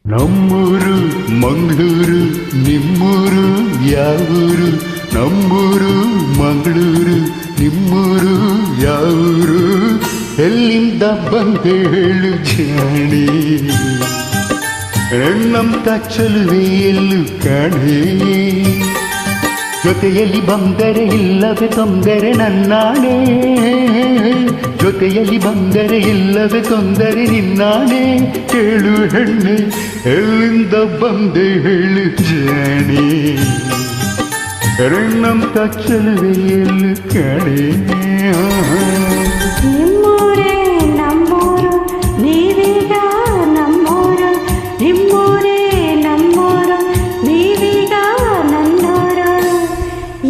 ನಮ್ಮೂರು ಮಂಗಳೂರು ನಿಮ್ಮೂರು ಯಾವೂರು ನಮ್ಮೂರು ಮಂಗಳೂರು ನಿಮ್ಮೂರು ಯಾವೂರು ಎಲ್ಲಿಂದ ಬಂದೆ ಹೇಳು ಜಾಣಿ ನಮ್ಮಂತ ಚೆಲುವೆ ಎಲ್ಲೂ ಕಾಣೆ ಜೊತೆಯಲ್ಲಿ ಬಂದರೆ ಇಲ್ಲವೇ ತೊಂದರೆ ನನ್ನಾಣೆ ಜೊತೆಯಲ್ಲಿ ಬಂದರೆ ಇಲ್ಲವೇ ತೊಂದರೆ ನಿನ್ನಾಣೆ ಕೇಳು ಹೆಣ್ಣೆ ಎಲ್ಲಿಂದ ಬಂದೆ ಹೇಳು ಜಾಣೆ ನಮ್ಮಂತ ಚೆಲುವೆ ಎಲ್ಲೂ ಕಾಣೆ ನಿಮ್ಮೂರೇ ನಮ್ಮೂರು ನೀವೀಗ ನಮ್ಮೂರು ನಿಮ್ಮೂರೇ ನಮ್ಮೂರು ನೀವೀಗ ನನ್ನೂರು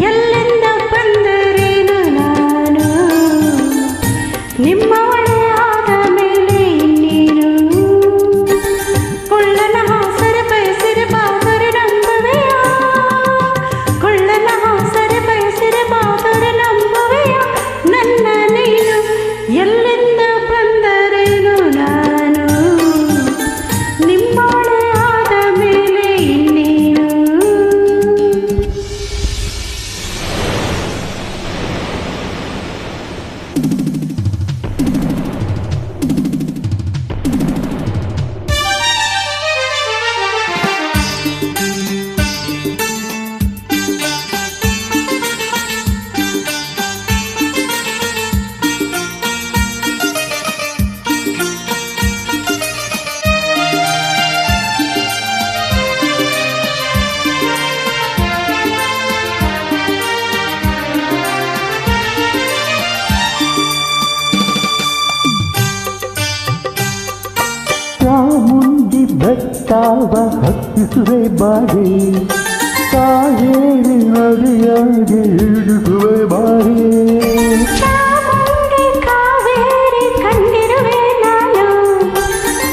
ಎಲ್ಲಿಂದ ಬಂದರೇನು ನಾನು ನಿಮ್ಮವಳೇ ಆದ ಮೇಲೆ ಇನ್ನೇನು ಕೊಳ್ಳನ ಹಾಸರೆ ಬಯಸಿರೆ ಬಾದರೆ ನಂಬುವೆಯ ಕೊಳ್ಳನ ಹಾಸರೆ ಬಯಸಿರೆ ಬಾದರೆ ನಂಬುವೆಯ ನನ್ನ ನೀನು ಎಲ್ಲಿಂದ ಬಂದರೇನು ನಾನು ನಿಮ್ಮವಳೇ ಆದ ಮೇಲೆ ಇನ್ನೇನು ಚಾಮುಂಡಿ ಬೆಟ್ಟವ ಹತ್ತಿಸುವೆ ಬಾರಿ ಕಾವೇರಿ ನದಿಯಾಗಿ ಇಳಿಸುವೆ ಬಾರಿ ಚಾಮುಂಡಿ ಕಾವೇರಿ ಕಂಡಿರುವೆ ನಾನು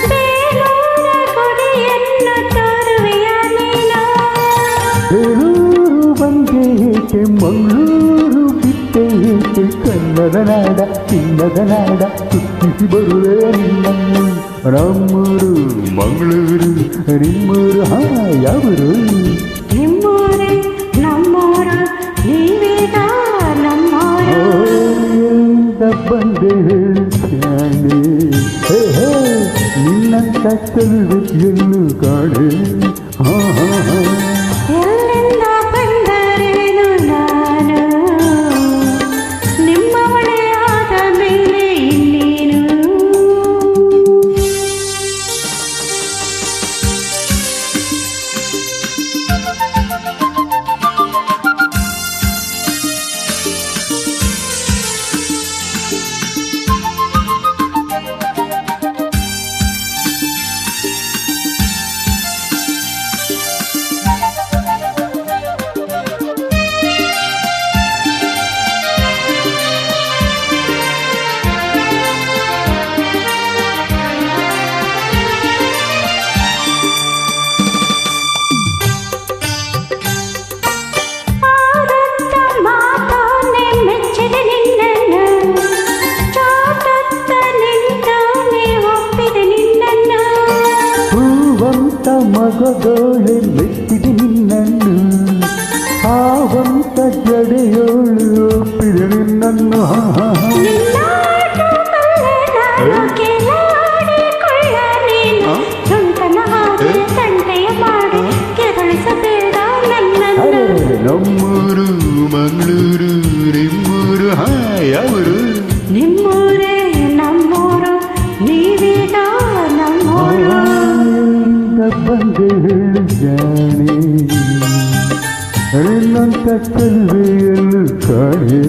ಬೇಲೂರ ಗುಡಿಯನ್ನು ತೋರುವೆಯ ನೀನು ಬೇಲೂರು ಬಂದೆ ಏಕೆ ಮಂಗಳೂರು ಬಿಟ್ಟೆ ಏಕೆ ಕನ್ನಡ ನಾಡ ಚಿನ್ನದ ನಾಡ ಸುತ್ತಿಸಿ ಬರುವೆ ನಿನ್ನನ್ನು ನಮ್ಮೂರು ಮಂಗಳೂರು ನಿಮ್ಮೂರು ಯಾವರು ನಿಮ್ಮೂರೇ ನಮ್ಮೂರು ನೀವೀಗ ನಮ್ಮೂರು ಬಂದೆ ಹೇಳ್ತಾನೆ ನಿನ್ನಂತ ಚೆಲುವೆ ಎಲ್ಲೂ ಕಾಣೆ ಎಲ್ಲಿಂದ ಬಂದರೇನು ನಾನು ನಿಮ್ಮವಳೇ ಆದ ಮೇಲೆ ಇನ್ನೇನು ಮಗದೋಳೆ ಮೆಚ್ಚಿದೆ ನಿನ್ನನ್ನು ಹಾವಂತ ಜಡೆಯೋಳು ಒಪ್ಪಿದೆ ನಿನ್ನನ್ನು ನಮ್ಮೂರು ಮಂಗಳೂರು ನಿಮ್ಮೂರು ಯಾವರು ನಿಮ್ಮೂರೇ ನಮ್ಮೂರು ನೀವೀಗ ನಮ್ಮೂರು ಬಂದೆ ಹೇಳು ಜಾಣೆ ನನ್ನಂತ ಚೆಲುವೆ ಎಲ್ಲೂ ಕಾಣೆ